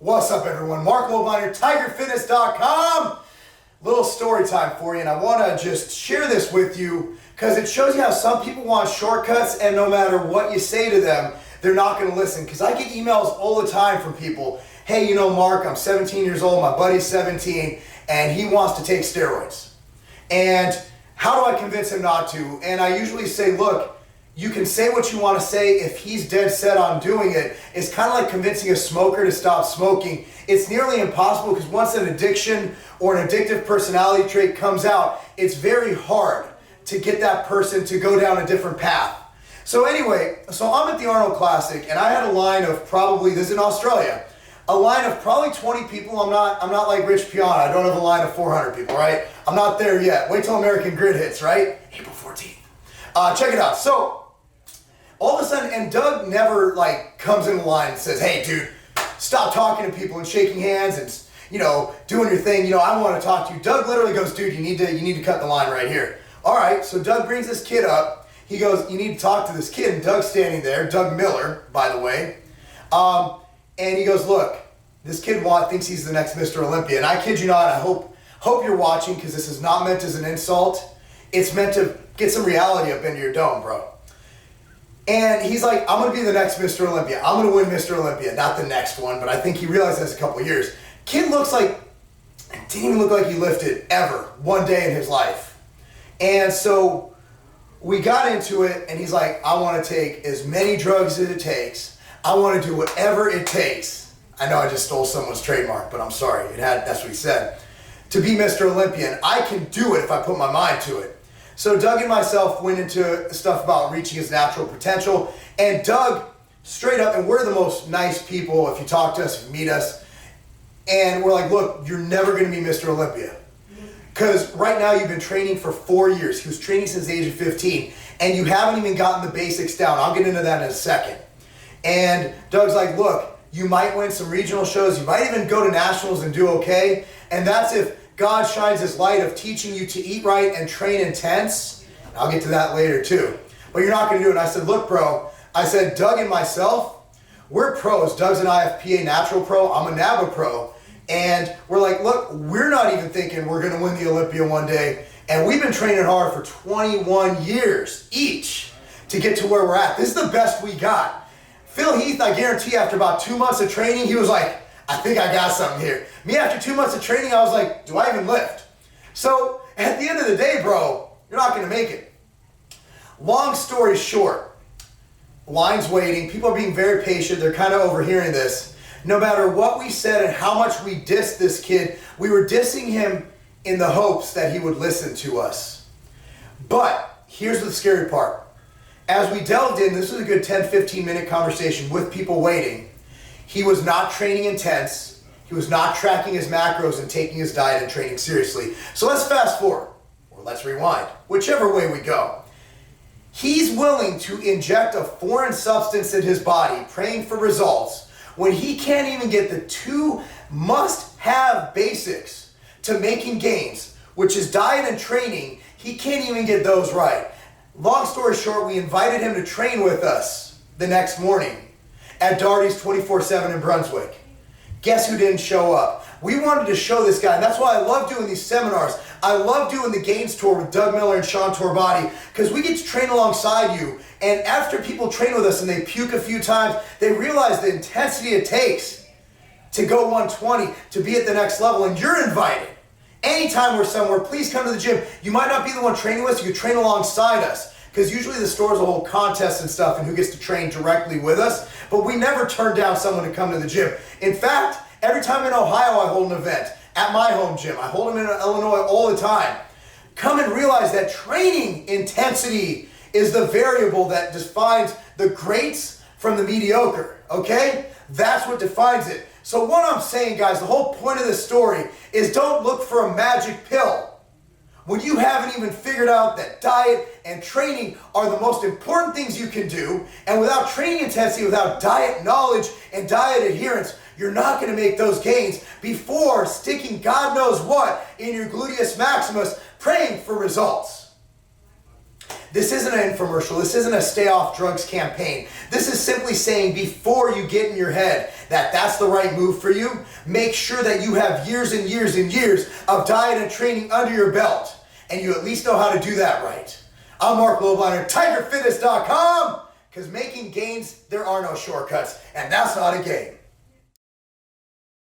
What's up, everyone? Marc Lobliner, TigerFitness.com. Little story time for you, and I want to just share this with you because it shows you how some people want shortcuts, and no matter what you say to them, they're not going to listen. Because I get emails all the time from people, hey, you know, Mark, I'm 17 years old, my buddy's 17, and he wants to take steroids. And how do I convince him not to? And I usually say, look, you can say what you want to say. If he's dead set on doing it, it's kind of like convincing a smoker to stop smoking. It's nearly impossible because once an addiction or an addictive personality trait comes out, it's very hard to get that person to go down a different path. So anyway, I'm at the Arnold Classic, and I had a line of probably, this is in Australia, a line of probably 20 people. I'm not like Rich Piana. I don't have a line of 400 people, right? I'm not there yet. Wait till American Grid hits, right? April 14th. Check it out. So all of a sudden, and Doug never comes in the line and says, hey dude, stop talking to people and shaking hands and, you know, doing your thing. You know, I want to talk to you. Doug literally goes, dude, you need to cut the line right here. All right, so Doug brings this kid up. He goes, you need to talk to this kid. And Doug's standing there, Doug Miller, by the way. And he goes, look, this kid thinks he's the next Mr. Olympia. And I kid you not, I hope you're watching, because this is not meant as an insult. It's meant to get some reality up into your dome, bro. And he's like, I'm going to be the next Mr. Olympia. I'm going to win Mr. Olympia. Not the next one, but I think he realized that's a couple years. Kid didn't even look like he lifted ever one day in his life. And so we got into it, and he's like, I want to take as many drugs as it takes. I want to do whatever it takes. I know I just stole someone's trademark, but I'm sorry. That's what he said. To be Mr. Olympia, and I can do it if I put my mind to it. So Doug and myself went into stuff about reaching his natural potential. And Doug, straight up, and we're the most nice people if you talk to us, if you meet us. And we're like, look, you're never going to be Mr. Olympia. Because right now you've been training for 4 years. He was training since the age of 15. And you haven't even gotten the basics down. I'll get into that in a second. And Doug's like, look, you might win some regional shows. You might even go to nationals and do okay. And that's if God shines his light of teaching you to eat right and train intense. I'll get to that later too. But you're not going to do it. And I said, look, bro, I said, Doug and myself, we're pros. Doug's an IFPA natural pro. I'm a NABA pro. And we're like, look, we're not even thinking we're going to win the Olympia one day. And we've been training hard for 21 years each to get to where we're at. This is the best we got. Phil Heath, I guarantee after about 2 months of training, he was like, I think I got something here. Me, after 2 months of training, I was like, do I even lift? So at the end of the day, bro, you're not going to make it. Long story short, line's waiting. People are being very patient. They're kind of overhearing this. No matter what we said and how much we dissed this kid, we were dissing him in the hopes that he would listen to us. But here's the scary part. As we delved in, this was a good 10-15 minute conversation with people waiting. He was not training intense. He was not tracking his macros and taking his diet and training seriously. So let's fast forward, or let's rewind, whichever way we go. He's willing to inject a foreign substance in his body, praying for results, when he can't even get the two must-have basics to making gains, which is diet and training. He can't even get those right. Long story short, we invited him to train with us the next morning at Darty's 24/7 in Brunswick. Guess who didn't show up? We wanted to show this guy, and that's why I love doing these seminars. I love doing the Gainztour with Doug Miller and Sean Torbati, because we get to train alongside you, and after people train with us and they puke a few times, they realize the intensity it takes to go 120, to be at the next level, and you're invited. Anytime we're somewhere, please come to the gym. You might not be the one training with us, you can train alongside us. Because usually the stores will hold contests and stuff and who gets to train directly with us. But we never turn down someone to come to the gym. In fact, every time in Ohio I hold an event at my home gym. I hold them in Illinois all the time. Come and realize that training intensity is the variable that defines the greats from the mediocre. Okay? That's what defines it. So what I'm saying, guys, the whole point of this story is don't look for a magic pill when you haven't even figured out that diet and training are the most important things you can do. And without training intensity, without diet knowledge and diet adherence, you're not going to make those gains before sticking God knows what in your gluteus maximus, praying for results. This isn't an infomercial. This isn't a stay off drugs campaign. This is simply saying before you get in your head that that's the right move for you, make sure that you have years and years and years of diet and training under your belt, and you at least know how to do that right. I'm Marc Lobliner, TigerFitness.com, because making gains, there are no shortcuts, and that's not a game.